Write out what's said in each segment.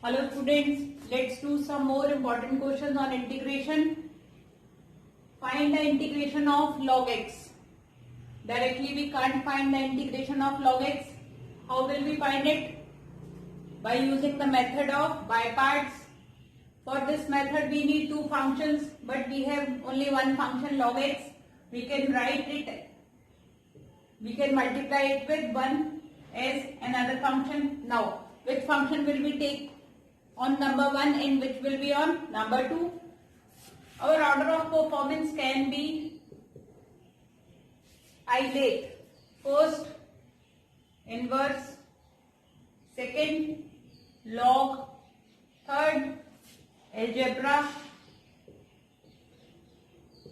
Hello students, let's do some more important questions on integration. Find the integration of log x. Directly we can't find the integration of log x. How will we find it? By using the method of by parts. For this method we need two functions, but we have only one function log x. We can write it, we can multiply it with 1 as another function. Now, which function will we take on number 1 and which will be on number 2? Our order of performance can be isolate. First, inverse. Second, log. Third, algebra.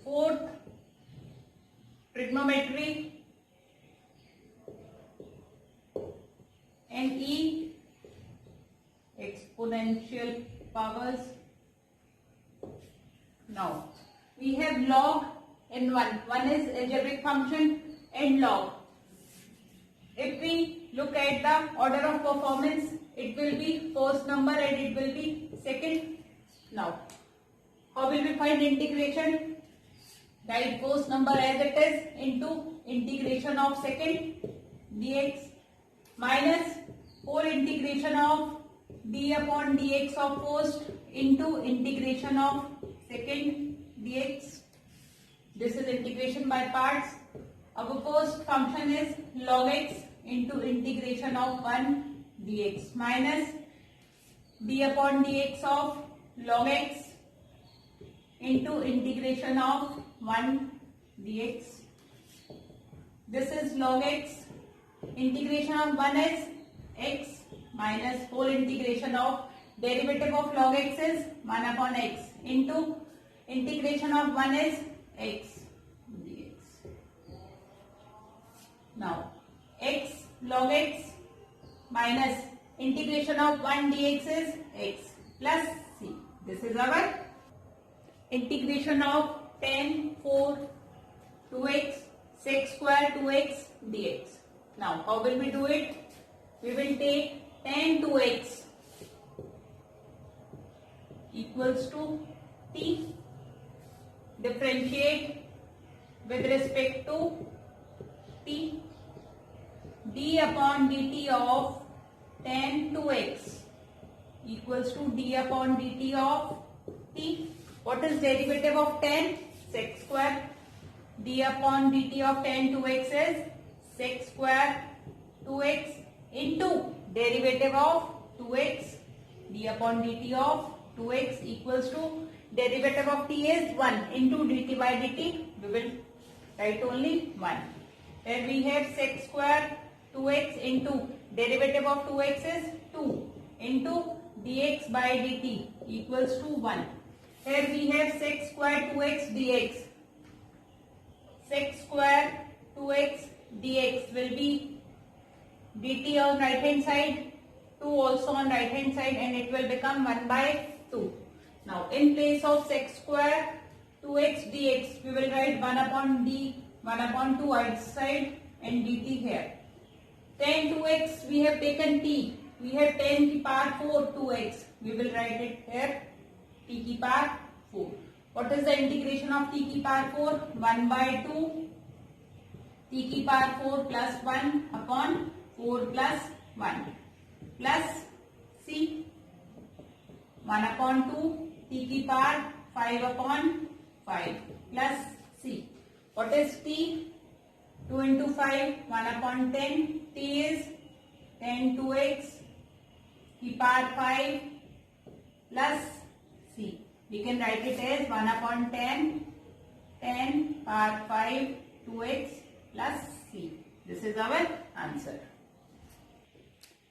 Fourth, trigonometry. And E, exponential powers. Now, we have log and 1. One is algebraic function and log. If we look at the order of performance, it will be first number and it will be second. Now, how will we find integration? Write first number as it is into integration of second dx minus whole integration of d upon dx of first into integration of second dx. This is integration by parts. Our first function is log x into integration of 1 dx minus d upon dx of log x into integration of 1 dx. This is log x. Integration of 1 is x minus whole integration of derivative of log x is 1 upon x into integration of 1 is x dx. Now, x log x minus integration of 1 dx is x plus c. This is our integration of tan 4 2x sec square 2x dx. Now, how will we do it? We will take tan 2x equals to t, differentiate with respect to t, d upon dt of tan 2x equals to d upon dt of t. What is derivative of tan? Sec square. D upon dt of tan 2x is sec square 2x into derivative of 2x. D upon dt of 2x equals to derivative of t is 1 into dt by dt. We will write only 1. Here we have sec square 2x into derivative of 2x is 2 into dx by dt equals to 1. Here we have sec square 2x dx. Sec square 2x dx will be dt on right hand side, 2 also on right hand side, and it will become 1 by 2. Now, in place of sec square 2x dx, we will write 1 upon d, 1 upon 2 outside and dt here. Tan 2x we have taken t. We have tan ki power 4 2x. We will write it here t ki power 4. What is the integration of t ki power 4? 1 by 2 t ki power 4 plus 1 upon 4 plus 1 plus c 1 upon 2 t ki power 5 upon 5 plus c. What is t? 2 into 5 1 upon 10. T is tan 2x ki power 5 plus c. We can write it as 1 upon 10 power 5 2x plus c. This is our answer.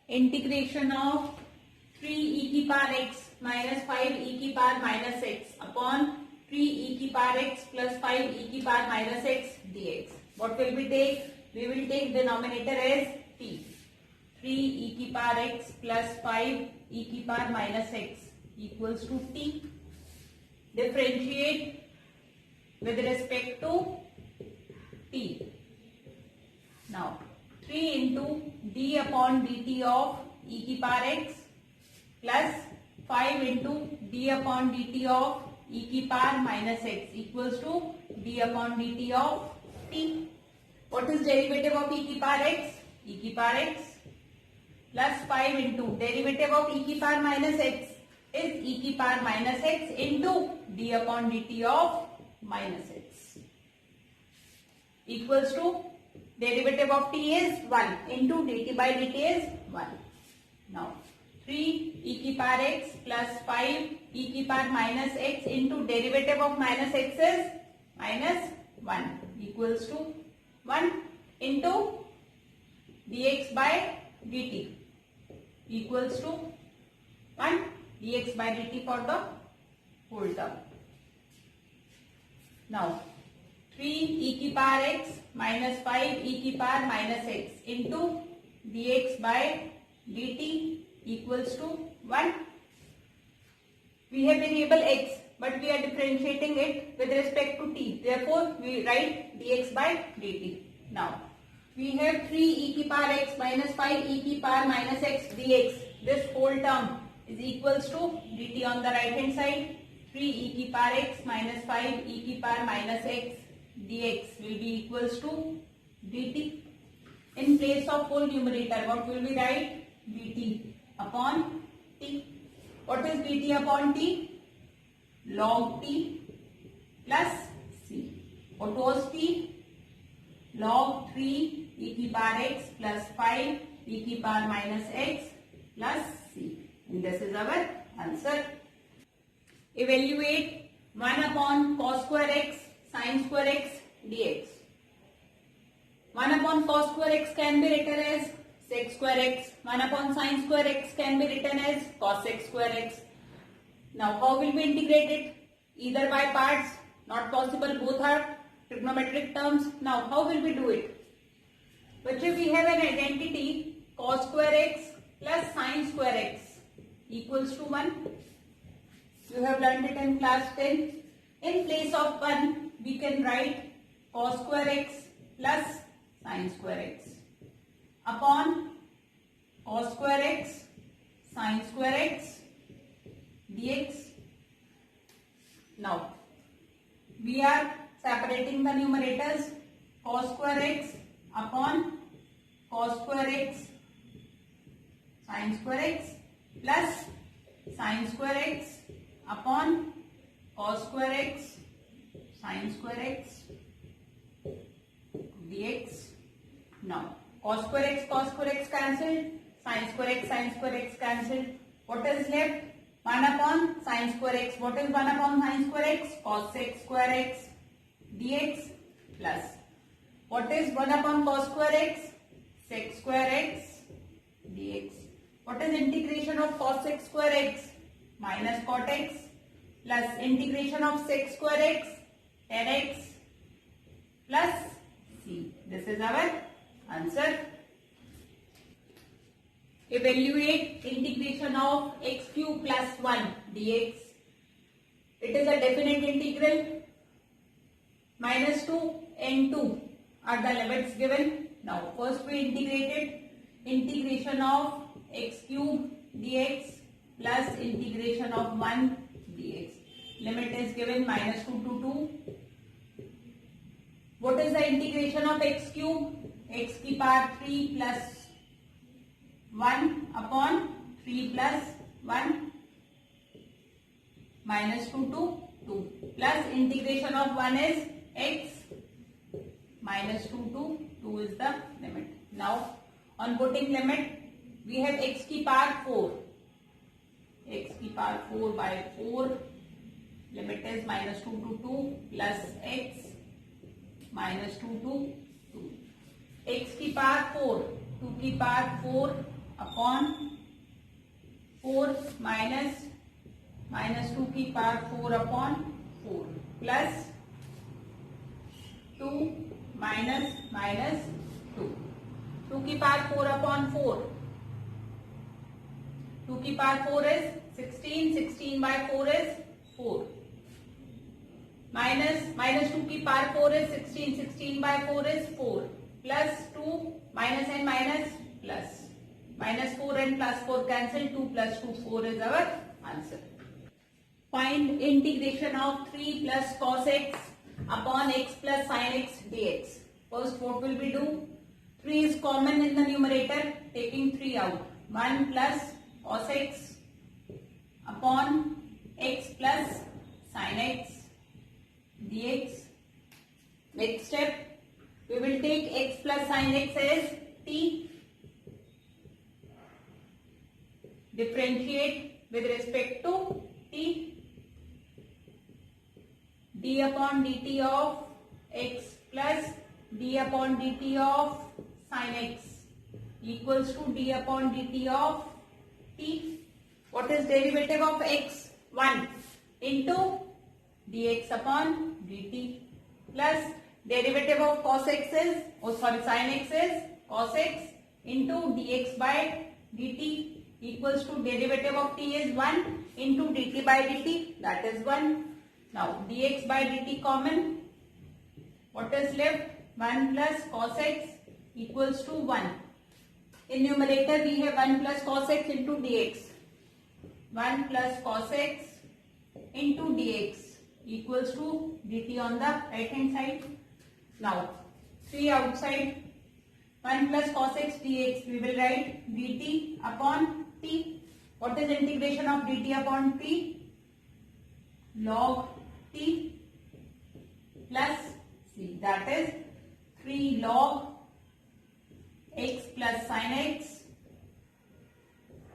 Integration of 3 e ki power x minus 5 e ki power minus x upon 3 e ki power x plus 5 e ki power minus x dx. What will we take? We will take denominator as t. 3 e ki power x plus 5 e ki power minus x equals to t. Differentiate with respect to t. Now, 3 into d upon dt of e की power x plus 5 into d upon dt of e की power minus x equals to d upon dt of t. What is derivative of e की power x? E की power x plus 5 into derivative of e की power minus x is e की power minus x into d upon dt of minus x equals to derivative of t is 1 into dt by dt is 1. Now 3 e की power x plus 5 e की power minus x into derivative of minus x is minus 1 equals to 1 into dx by dt equals to 1 dx by dt for the whole term. Now 3 e की power x minus 5 e की power minus x into dx by dt equals to 1. We have variable x, but we are differentiating it with respect to t. Therefore, we write dx by dt. Now, we have 3 e की power x minus 5 e की power minus x dx. This whole term is equals to dt on the right hand side. 3 e की power x minus 5 e की power minus x dx will be equals to dt. In place of whole numerator, what will we write? dt upon t. What is dt upon t? Log t plus c. What was t? Log 3 e की power x plus 5 e की power minus x plus c. And this is our answer. Evaluate 1 upon cos square x sin square x dx. 1 upon cos square x can be written as sec square x. 1 upon sin square x can be written as cos x square x. Now how will we integrate it? Either by parts, not possible, both are trigonometric terms. Now how will we do it? But if we have an identity cos square x plus sin square x equals to 1. You have learned it in class 10. In place of 1, we can write cos square x plus sin square x upon cos square x sin square x dx. Now, we are separating the numerators. Cos square x upon cos square x sin square x plus sin square x upon cos square x sin square x dx. Now, cos square x cancelled, sin square x cancelled. What is left? 1 upon sin square x. What is 1 upon sin square x? Cos x square x dx plus. What is 1 upon cos square x? Sec square x dx. What is integration of cos x square x? Minus cot x plus integration of sec square x tan x plus c. This is our answer. Evaluate integration of x cube plus 1 dx. It is a definite integral. Minus 2 and 2 are the limits given. Now first we integrated integration of x cube dx plus integration of 1 dx. Limit is given minus 2 to 2. What is the integration of x cube? X की power 3 plus 1 upon 3 plus 1 minus 2 to 2 plus integration of 1 is x minus 2 to 2 is the limit. Now on putting limit we have x की power 4. X की power 4 by 4. Limit is minus 2 to 2 plus x minus 2 to 2. X की power 4. 2 की power 4 upon 4 minus 2 की power 4 upon 4 plus 2 minus 2. 2 की power 4 upon 4. 2 की power 4 is 16. 16 by 4 is 4. Minus 2 की power 4 is 16. 16 by 4 is 4. Plus 2 minus and minus plus. -4 and +4 cancel. 2 + 2 4 is our answer. Find integration of 3 plus cos x upon x plus sin x dx. First, what will we do? 3 is common in the numerator, taking 3 out. 1 plus cos x upon x plus sin x dx. Next step, we will take x plus sin x as t. Differentiate with respect to t. d upon dt of x plus d upon dt of sin x equals to d upon dt of t. What is derivative of x? 1 into dx upon dt plus derivative of cos x is, sin x is cos x into dx by dt equals to derivative of t is 1 into dt by dt, that is 1. Now dx by dt common. What is left? 1 plus cos x equals to 1. In numerator we have 1 plus cos x into dx. 1 plus cos x into dx equals to dt on the right hand side. Now 3 outside. 1 plus cos x dx, we will write dt upon t. What is integration of dt upon t? Log t plus c, that is 3 log x plus sin x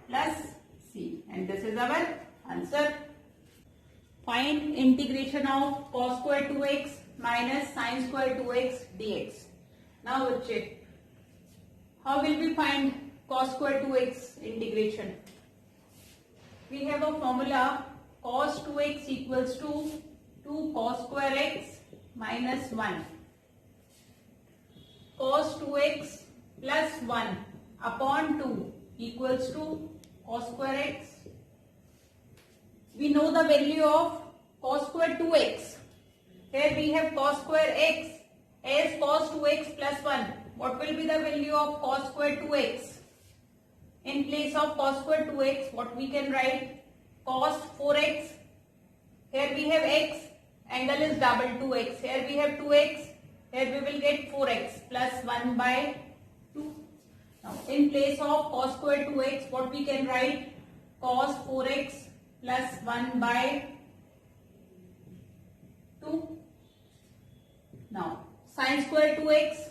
plus c, and this is our answer. Find integration of cos square 2x minus sin square 2x dx. Now we'll check. How will we find cos square 2x integration? We have a formula, cos 2x equals to 2 cos square x minus 1. Cos 2x plus 1 upon 2 equals to cos square x. We know the value of cos square 2x. Here we have cos square x as cos 2x plus 1. What will be the value of cos square 2x? In place of cos square 2x, what we can write? Cos 4x. Here we have x, angle is double 2x. Here we have 2x. Here we will get 4x plus 1 by 2. Now in place of cos square 2x, what we can write? Cos 4x plus 1 by 2. Now sin square 2x,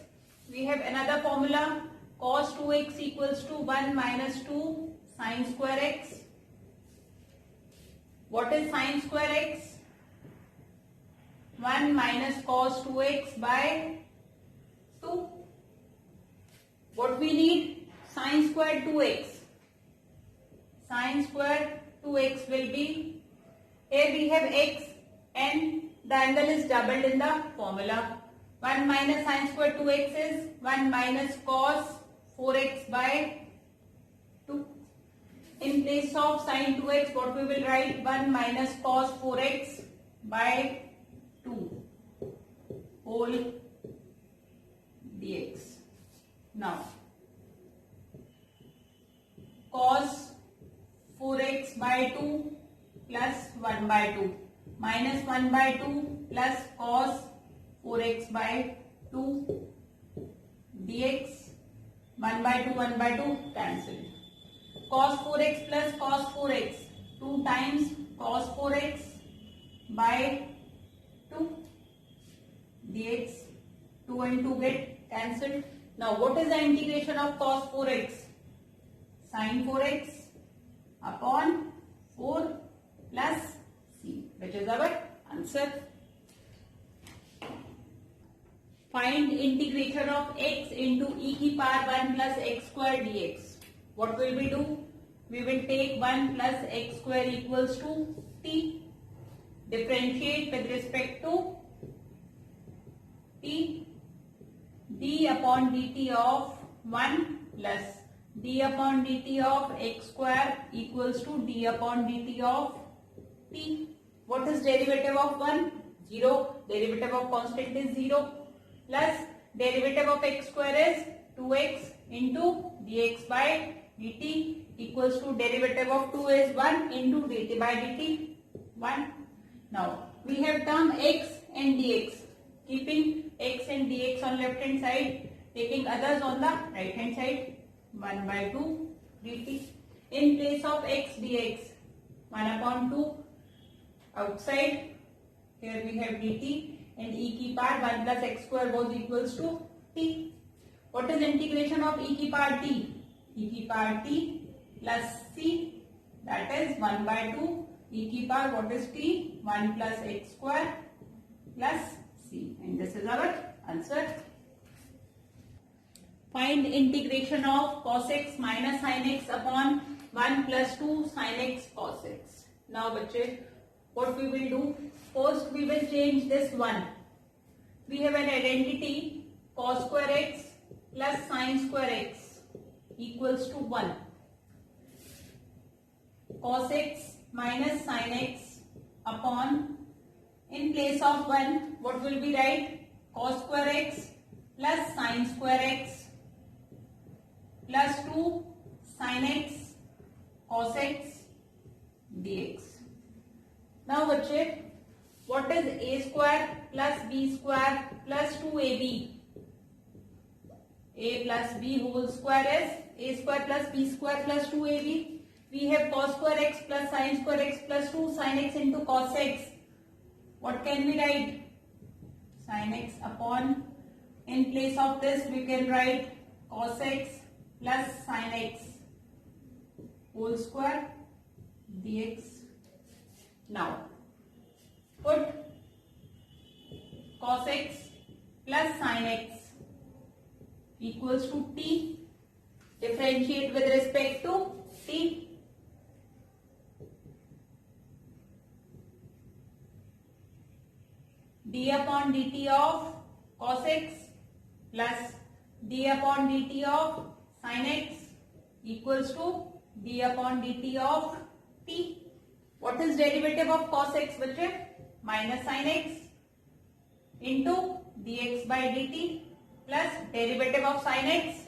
we have another formula, cos 2x equals to 1 minus 2 sin square x. What is sin square x? 1 minus cos 2x by 2. What we need? Sin square 2x. Sin square 2x will be, here we have x and the angle is doubled in the formula. 1 minus sin square 2x is 1 minus cos 4x by 2. In place of sin 2x, what we will write? 1 minus cos 4x by 2 whole dx. Now cos 4x by 2 plus 1 by 2 minus 1 by 2 plus cos 4x by 2 dx. 1 by 2 cancel. Cos 4x plus cos 4x, 2 times cos 4x by 2 dx. 2 and 2 get cancelled. Now what is the integration of cos 4x? Sin 4x upon 4 plus c, which is our answer. Find integration of x into e की power 1 plus x square dx. What will we do? We will take 1 plus x square equals to t. Differentiate with respect to t. d upon dt of 1 plus d upon dt of x square equals to d upon dt of t. What is derivative of 1? 0. Derivative of constant is 0. Plus derivative of x square is 2x into dx by dt equals to derivative of 2 is 1 into dt by dt 1. Now we have term x and dx, keeping x and dx on left hand side, taking others on the right hand side. 1 by 2 dt. In place of x dx, 1 upon 2 outside, here we have dt, and e की power 1 plus x square was equals to t. What is integration of e की power t? E की power t plus c, that is 1 by 2 e की power, what is t? 1 plus x square plus c, and this is our answer. Find integration of cos x minus sin x upon 1 plus 2 sin x cos x. Now बच्चे, what we will do? First we will change this 1. We have an identity cos square x plus sin square x equals to 1. Cos x minus sin x upon, in place of 1, what will be right? Cos square x plus sin square x plus 2 sin x cos x dx. Now बच्चे, what is a square plus b square plus 2ab? A plus b whole square is a square plus b square plus 2ab. We have cos square x plus sin square x plus 2 sin x into cos x. What can we write? Sin x upon, in place of this we can write cos x plus sin x whole square dx. Now put cos x plus sin x equals to t, differentiate with respect to t. D upon dt of cos x plus d upon dt of sin x equals to d upon dt of t. What is derivative of cos x बच्चे? Minus sin x into dx by dt plus derivative of sin x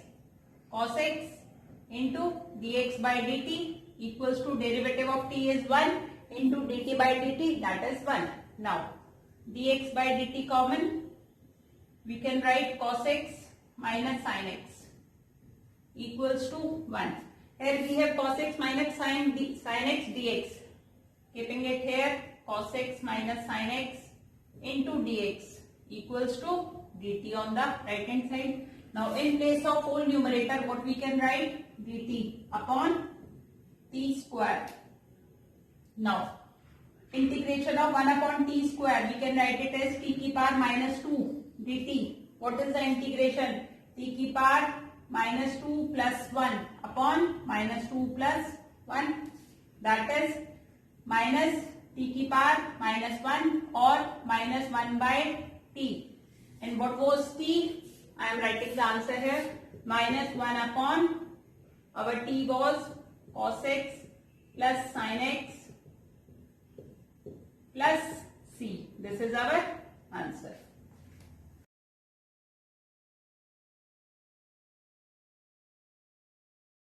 cos x into dx by dt equals to derivative of t is 1 into dt by dt, that is 1. Now dx by dt common, we can write cos x minus sin x equals to 1. Here we have cos x minus sin x dx. Keeping it here, cos x minus sin x into dx equals to dt on the right hand side. Now in place of whole numerator, what we can write? dt upon t square. Now integration of 1 upon t square, we can write it as t की power minus 2 dt. What is the integration? T की power minus 2 plus 1 upon minus 2 plus 1, that is minus t की power minus 1 or minus 1 by t. And what was t? I am writing the answer here. Minus 1 upon, our t was cos x plus sin x plus c. This is our answer.